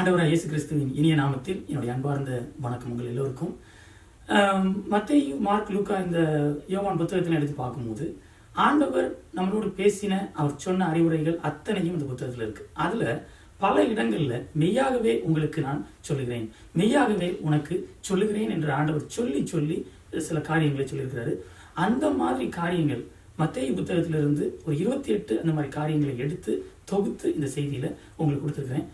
ஆண்டவராக இயேசு கிறிஸ்துவின் இனிய நாமத்தில் என்னுடைய அன்பார்ந்த வணக்கம் உங்கள் எல்லோருக்கும். மத்தேயு, மார்க், லூக்கா இந்த யோவான் புத்தகத்தில் எடுத்து பார்க்கும்போது ஆண்டவர் நம்மளோடு பேசின, அவர் சொன்ன அறிவுரைகள் அத்தனையும் இந்த புத்தகத்தில் இருக்கு. அதுல பல இடங்கள்ல மெய்யாகவே உங்களுக்கு நான் சொல்லுகிறேன், மெய்யாகவே உனக்கு சொல்லுகிறேன் என்று ஆண்டவர் சொல்லி சொல்லி சில காரியங்களை சொல்லியிருக்கிறாரு. அந்த மாதிரி காரியங்கள் மத்தேயு புத்தகத்திலிருந்து ஒரு 28 அந்த மாதிரி காரியங்களை எடுத்து தொகுத்து இந்த செய்தியில உங்களுக்கு கொடுத்துருக்கிறேன்.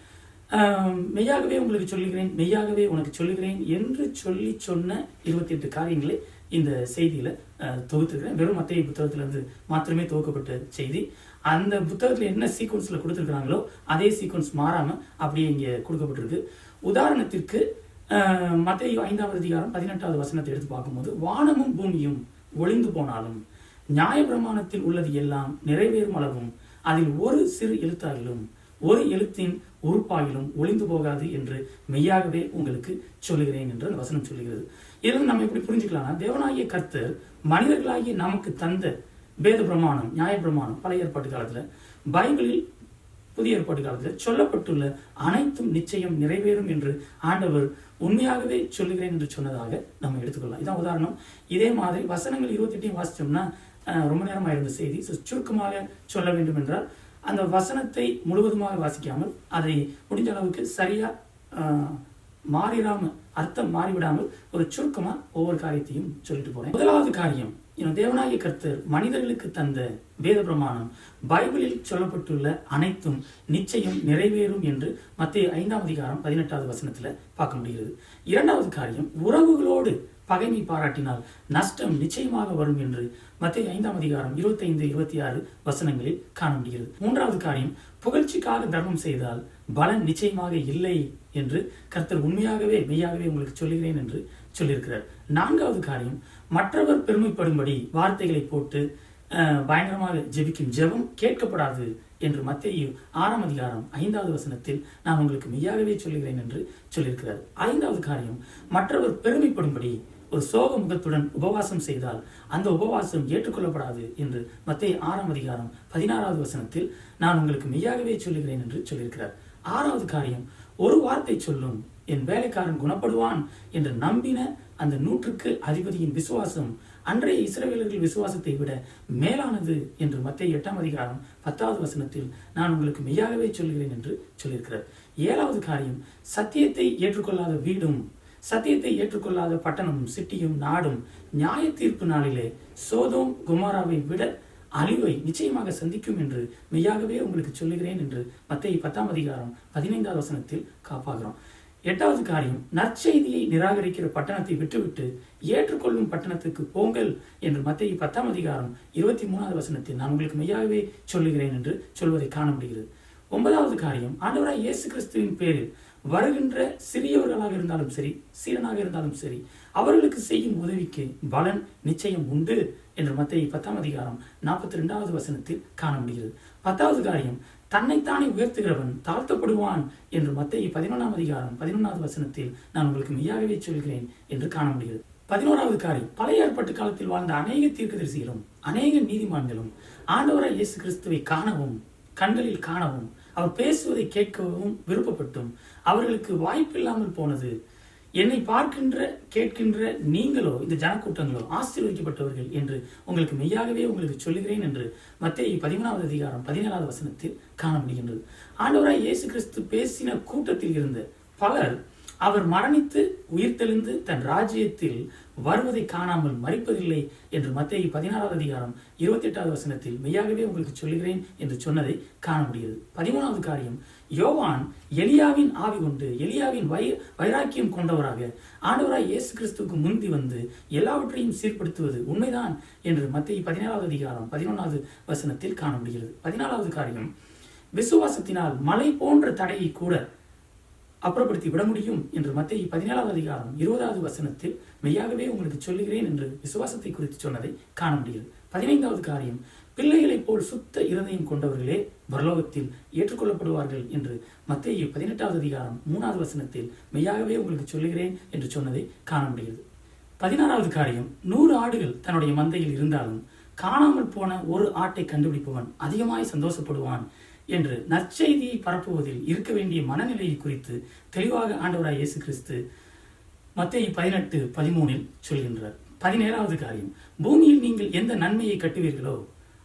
மெய்யாகவே உங்களுக்கு சொல்லுகிறேன், மெய்யாகவே உனக்கு சொல்லுகிறேன் என்று சொல்லி சொன்ன 28 காரியங்களை இந்த செய்தியில தொகுத்துருக்கிறேன். வெறும் மத்தேயு புத்தகத்திலிருந்து மாத்திரமே துவக்கப்பட்ட செய்தி. அந்த புத்தகத்தில் என்ன சீக்வன்ஸ்ல கொடுத்துருக்கிறாங்களோ அதே சீக்வன்ஸ் மாறாம அப்படியே இங்கே கொடுக்கப்பட்டிருக்கு. உதாரணத்திற்கு மத்தேயு 5ஆம் அதிகாரம் 18வது வசனத்தை எடுத்து பார்க்கும்போது, வானமும் பூமியும் ஒளிந்து போனாலும் நியாயப்பிரமாணத்தில் உள்ளது எல்லாம் நிறைவேறும் அளவும் அதில் ஒரு சிறு எழுத்தாகிலும் ஒரு எழுத்தின் உறுப்பாகிலும் ஒளிந்து போகாது என்று மெய்யாகவே உங்களுக்கு சொல்லுகிறேன் என்று அந்த வசனம் சொல்லுகிறது. இதில் நம்ம எப்படி புரிஞ்சுக்கலாம்னா, தேவனாகிய கர்த்தர் மனிதர்களாகிய நமக்கு தந்த வேத பிரமாணம், நியாய பிரமாணம், பழைய ஏற்பாட்டு காலத்துல, பைபிளில் புதிய ஏற்பாட்டு காலத்தில் சொல்லப்பட்டுள்ள அனைத்தும் நிச்சயம் நிறைவேறும் என்று ஆண்டவர் உண்மையாகவே சொல்லுகிறேன் என்று சொன்னதாக நம்ம எடுத்துக்கொள்ளலாம். இதான் உதாரணம். இதே மாதிரி வசனங்கள் 28 வாசிச்சோம்னா ரொம்ப நேரமாக இருந்த செய்தி. சுருக்கமாக சொல்ல வேண்டும் என்றால், அந்த வசனத்தை முழுவதுமாக வாசிக்காமல் அதை முடிஞ்ச அளவுக்கு சரியா மாறிடாமல், அர்த்தம் மாறிவிடாமல் ஒரு சுருக்கமா ஒவ்வொரு காரியத்தையும் சொல்லிட்டு போறேன். முதலாவது காரியம், தேவனாகிய கர்த்தர் மனிதர்களுக்கு தந்த வேத பிரமாணம், பைபிளில் சொல்லப்பட்டுள்ள அனைத்தும் நிச்சயம் நிறைவேறும் என்று மத்தேயு 5ஆம் அதிகாரம் 18வது வசனத்துல பார்க்க முடிகிறது. இரண்டாவது காரியம், உறவுகளோடு பகைமை பாராட்டினால் நஷ்டம் நிச்சயமாக வரும் என்று மத்தேயு 5ஆம் அதிகாரம் 25, 26 வசனங்களில் காண முடிகிறது. மூன்றாவது காரியம், புகழ்ச்சிக்காக தர்மம் செய்தால் பலன் நிச்சயமாக இல்லை என்று கர்த்தர் உண்மையாகவே மெய்யாகவே உங்களுக்கு சொல்லுகிறேன் என்று சொல்லியிருக்கிறார். நான்காவது காரியம், மற்றவர் பெருமைப்படும்படி வார்த்தைகளை போட்டு பயங்கரமாக ஜெபிக்கும் ஜெபம் கேட்கப்படாது என்று மத்தேயு 6ஆம் அதிகாரம் 5வது வசனத்தில் நான் உங்களுக்கு மெய்யாகவே சொல்லுகிறேன் என்று சொல்லியிருக்கிறார். ஐந்தாவது காரியம், மற்றவர் பெருமைப்படும்படி ஒரு சோக முகத்துடன் உபவாசம் செய்தால் அந்த உபவாசம் ஏற்றுக்கொள்ளப்படாது என்று மத்தேயு 6ஆம் அதிகாரம் 16வது வசனத்தில் நான் உங்களுக்கு மெய்யாகவே சொல்லுகிறேன் என்று சொல்லியிருக்கிறார். ஆறாவது காரியம், ஒரு வார்த்தை சொல்லும் என் வேலைக்காரன் குணப்படுவான் என்று நம்பின அந்த 100க்கு அதிபதியின் விசுவாசம் அன்றைய இஸ்ரவேலர்கள் விசுவாசத்தை விட மேலானது என்று மத்தேயு 8ஆம் அதிகாரம் 10வது வசனத்தில் நான் உங்களுக்கு மெய்யாகவே சொல்கிறேன் என்று சொல்லியிருக்கிறார். ஏழாவது காரியம், சத்தியத்தை ஏற்றுக்கொள்ளாத வீடும் சத்தியத்தை ஏற்றுக்கொள்ளாத பட்டணமும் சிட்டியும் நாடும் நியாய தீர்ப்பு நாளிலே சோதோம் கொமோராவை விட அழிவை நிச்சயமாக சந்திக்கும் என்று மெய்யாகவே உங்களுக்கு சொல்லுகிறேன் என்று மத்தேயு 10ஆம் அதிகாரம் 15வது வசனத்தில் காப்பாகிறோம். எட்டாவது காரியம், நற்செய்தியை நிராகரிக்கிற பட்டணத்தை விட்டுவிட்டு ஏற்றுக்கொள்ளும் பட்டணத்துக்கு போங்கள் என்று மத்தேயு 10ஆம் அதிகாரம் 23வது வசனத்தில் நான் உங்களுக்கு மெய்யாகவே சொல்லுகிறேன் என்று சொல்வதை காண முடிகிறது. 9வது காரியம், ஆண்டவராய் இயேசு கிறிஸ்துவின் பேரில் வருகின்ற சிறியவர்களாக இருந்தாலும் சரி, சீடனாக இருந்தாலும் சரி, அவர்களுக்கு செய்யும் உதவிக்கு பலன் நிச்சயம் உண்டு என்று மத்தேயு 10ஆம் அதிகாரம் 42வது வசனத்தில் காண முடிகிறது. 10வது காரியம், தன்னைத்தானே உயர்த்துகிறவன் தாழ்த்தப்படுவான் என்று மத்தேயு 11ஆம் அதிகாரம் 11வது வசனத்தில் நான் உங்களுக்கு மெய்யாகவே சொல்கிறேன் என்று காண முடிகிறது. 11வது காரியம், பழைய ஏற்பாட்டு காலத்தில் வாழ்ந்த அநேக தீர்க்கதரிசிகளும் அநேக நீதிமான்களும் ஆண்டவராய் இயேசு கிறிஸ்துவை காணவும் கண்களில் காணவும் அவர் பேசுவதை கேட்கவும் விருப்பப்பட்டும் அவர்களுக்கு வாய்ப்பு இல்லாமல் போனது. என்னை பார்க்கின்ற கேட்கின்ற நீங்களோ, இந்த ஜனக்கூட்டங்களோ ஆசீர்வதிக்கப்பட்டவர்கள் என்று உங்களுக்கு மெய்யாகவே உங்களுக்கு சொல்லுகிறேன் என்று மத்தேயு 13வது அதிகாரம் 17வது வசனத்தில் காண முடிகின்றது. ஆண்டவராய் இயேசு கிறிஸ்து பேசின கூட்டத்தில் இருந்த பலர் அவர் மரணித்து உயிர்த்தெழுந்து தன் ராஜ்யத்தில் வருவதை காணாமல் மரிப்பதில்லை என்று மத்தேயு 16வது அதிகாரம் 28வது வசனத்தில் மெய்யாகவே உங்களுக்கு சொல்லுகிறேன் என்று சொன்னதை காண முடிகிறது. 13வது காரியம், யோவான் எலியாவின் ஆவி கொண்டு எலியாவின் வைராக்கியம் கொண்டவராக ஆண்டவராய் இயேசு கிறிஸ்துவுக்கு முந்தி வந்து எல்லாவற்றையும் சீர்படுத்துவது உண்மைதான் என்று மத்தேயு 17வது அதிகாரம் 11வது வசனத்தில் காண முடிகிறது. 14வது காரியம், விசுவாசத்தினால் மலை போன்ற தடையை கூட அப்புறப்படுத்தி விட முடியும் என்று மத்தேயு 17வது அதிகாரம் 20வது வசனத்தில் மெய்யாகவே உங்களுக்கு சொல்லுகிறேன் என்று விசுவாசத்தை குறித்து சொன்னதை காண முடிகிறது. 15வது காரியம், பிள்ளைகளைப் போல் சுத்த இருதயம் கொண்டவர்களே பரலோகத்தில் ஏற்றுக்கொள்ளப்படுவார்கள் என்று மத்தேயு 18வது அதிகாரம் 3வது வசனத்தில் மெய்யாகவே உங்களுக்கு சொல்லுகிறேன் என்று சொன்னதை காண முடிகிறது. 16வது காரியம், 100 ஆடுகள் தன்னுடைய மந்தையில் இருந்தாலும் காணாமல் போன ஒரு ஆட்டை கண்டுபிடிப்பவன் அதிகமாய் சந்தோஷப்படுவான் என்று நற்செய்தியை பரப்புவதில் இருக்க வேண்டிய மனநிலையை குறித்து தெளிவாக ஆண்டவராய் இயேசு கிறிஸ்து மத்தேயு 18:13 சொல்கின்றார். 17வது காரியம், பூமியில் நீங்கள் எந்த நன்மையை கட்டுவீர்களோ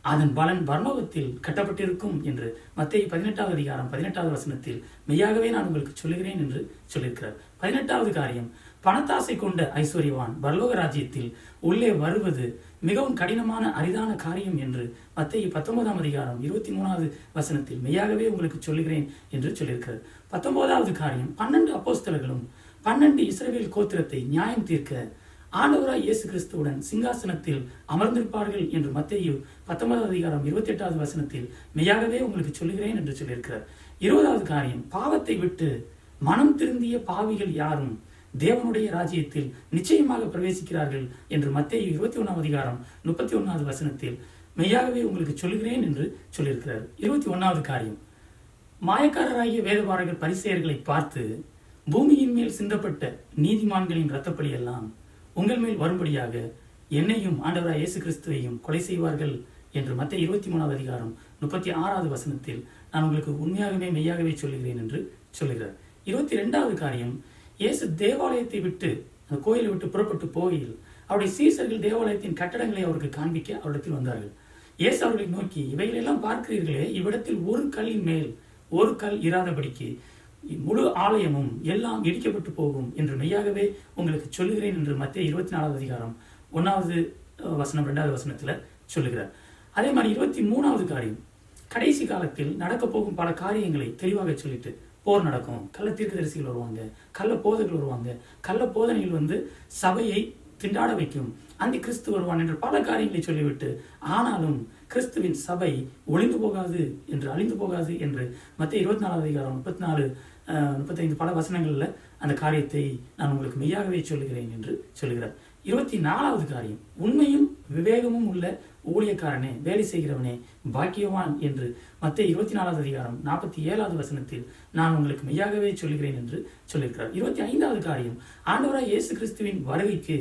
அதன் பலன் பரலோகத்தில் கட்டப்பட்டிருக்கும் என்று மத்தேயு 18வது வசனத்தில் மெய்யாகவே நான் உங்களுக்கு சொல்லுகிறேன் என்று சொல்லியிருக்கிறார். 18வது காரியம், பணத்தாசை கொண்ட ஐஸ்வர்யவான் பரலோக ராஜ்யத்தில் உள்ளே வருவது மிகவும் கடினமான அரிதான காரியம் என்று மத்தேயு 19வது வசனத்தில் மெய்யாகவே உங்களுக்கு சொல்லுகிறேன் என்று சொல்லியிருக்கிறார். 19வது காரியம், 12 அப்போஸ்தலர்களும் 12 இஸ்ரவேல் கோத்திரத்தை நியாயம் தீர்க்க ஆண்டவராய் இயேசு கிறிஸ்துவுடன் சிங்காசனத்தில் அமர்ந்திருப்பார்கள் என்று மத்தேயு 19வது வசனத்தில் மெய்யாகவே உங்களுக்கு சொல்லுகிறேன் என்று சொல்லியிருக்கிறார். 20வது காரியம், பாவத்தை விட்டு மனம் திருந்திய பாவிகள் யாரும் தேவனுடைய ராஜ்யத்தில் நிச்சயமாக பிரவேசிக்கிறார்கள் என்று மத்தேயு 21வது வசனத்தில் மெய்யாகவே உங்களுக்கு சொல்லுகிறேன் என்று சொல்லியிருக்கிறார். 21வது காரியம், மாயக்காரராகிய வேதபாரகர் பரிசேயர்களை பார்த்து, பூமியின் மேல் சிந்தப்பட்ட நீதிமான்களின் இரத்தப்பழி எல்லாம் உங்கள் மேல் வரும்படியாக என்னையும் ஆண்டவராய் இயேசு கிறிஸ்துவையும் கொலை செய்வார்கள் என்று மத்தேயு 23வது வசனத்தில் நான் உங்களுக்கு உண்மையாகவே மெய்யாகவே சொல்லுகிறேன் என்று சொல்லுகிறார். 22வது காரியம், இயேசு தேவாலயத்தை விட்டு அந்த கோயிலை விட்டு புறப்பட்டு போகையில் அவருடைய சீசர்கள் தேவாலயத்தின் கட்டடங்களை அவருக்கு காண்பிக்க அவரிடத்தில் வந்தார்கள். இயேசு அவர்களை நோக்கி, இவைகளெல்லாம் பார்க்கிறீர்களே, இவ்விடத்தில் ஒரு கல்லின் மேல் ஒரு கல் இராதபடிக்கு முழு ஆலயமும் எல்லாம் இடிக்கப்பட்டு போகும் என்று மெய்யாகவே உங்களுக்கு சொல்லுகிறேன் என்று மத்தேயு 24வது வசனம் 2வது வசனத்துல சொல்லுகிறார். அதே மாதிரி 23வது காரியம், கடைசி காலத்தில் நடக்க போகும் பல காரியங்களை தெளிவாக சொல்லிட்டு, போர் நடக்கும், கள்ள தீர்க்கதரிசிகள் வருவாங்க, கள்ள போதகர்கள் வருவாங்க, கள்ள போதனைகள் சபையை திண்டாட வைக்கும், அந்த கிறிஸ்து வருவான் என்று பல காரியங்களை சொல்லிவிட்டு, ஆனாலும் கிறிஸ்துவின் சபை ஒளிந்து போகாது என்று அழிந்து போகாது என்று மத்தேயு 24 35 பல வசனங்கள்ல அந்த காரியத்தை நான் உங்களுக்கு மெய்யாகவே சொல்லுகிறேன் என்று சொல்லுகிறார். 24வது காரியம், உண்மையும் விவேகமும் உள்ள ஊழியக்காரனே, வேலை செய்கிறவனே பாக்கியவான் என்று மத்தேயு 24வது வசனத்தில் நான் உங்களுக்கு மெய்யாகவே சொல்லுகிறேன் என்று சொல்லியிருக்கிறார். 25வது காரியம், ஆண்டவராய் இயேசு கிறிஸ்துவின் வருகைக்கு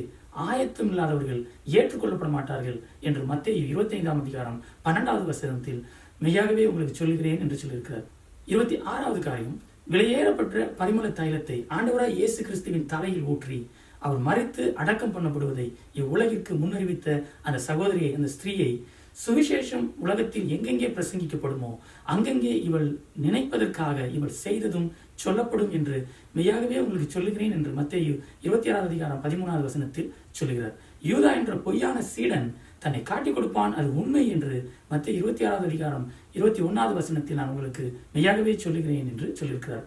ஆயத்தம் இல்லாதவர்கள் ஏற்றுக்கொள்ளப்பட மாட்டார்கள் என்று மத்தேயு 25வது வசனத்தில் மெய்யாகவே உங்களுக்கு சொல்லுகிறேன் என்று சொல்லியிருக்கிறார். 26வது காரியம், விலையேறப்பட்ட பரிமள தைலத்தை ஆண்டவராய் இயேசு கிறிஸ்துவின் தலையில் ஊற்றி அவர் மரித்து அடக்கம் பண்ணப்படுவதை இவ்வுலகிற்கு முன்னறிவித்த அந்த சகோதரியை, அந்த ஸ்திரீயை, சுவிசேஷம் உலகத்தில் எங்கெங்கே பிரசங்கிக்கப்படுமோ அங்கெங்கே இவள் நினைப்பதற்காக இவள் செய்ததும் சொல்லப்படும் என்று மெய்யாகவே உங்களுக்கு சொல்லுகிறேன் என்று மத்தேயு 26வது வசனத்தில் சொல்லுகிறார். யூதா என்ற பொய்யான சீடன் தன்னை காட்டிக் கொடுப்பான், அது உண்மை என்று மத்தேயு 26வது வசனத்தில் நான் உங்களுக்கு மெய்யாகவே சொல்லுகிறேன் என்று சொல்லியிருக்கிறார்.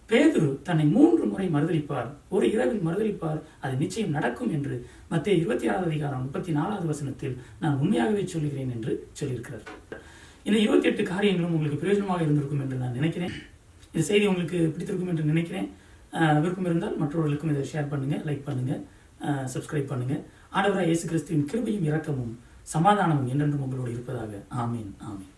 பேதுரு தன்னை 3 முறை மறுதலிப்பார், ஒரு இரவில் மறுதலிப்பார், அது நிச்சயம் நடக்கும் என்று மத்தேயு 26வது வசனத்தில் நான் உண்மையாகவே சொல்லுகிறேன் என்று சொல்லியிருக்கிறார். இந்த 28 காரியங்களும் உங்களுக்கு பிரயோஜனமாக இருந்திருக்கும் என்று நான் நினைக்கிறேன். இந்த செய்தி உங்களுக்கு பிடித்திருக்கும் என்று நினைக்கிறேன். விருப்பம் இருந்தால் மற்றவர்களுக்கும் இதை ஷேர் பண்ணுங்க, லைக் பண்ணுங்க, சப்ஸ்கிரைப் பண்ணுங்க. ஆண்டவராய் இயேசு கிறிஸ்துவின் கிருபையும் இரக்கமும் சமாதானமும் என்றென்றும் உங்களோடு இருப்பதாக. ஆமீன், ஆமீன்.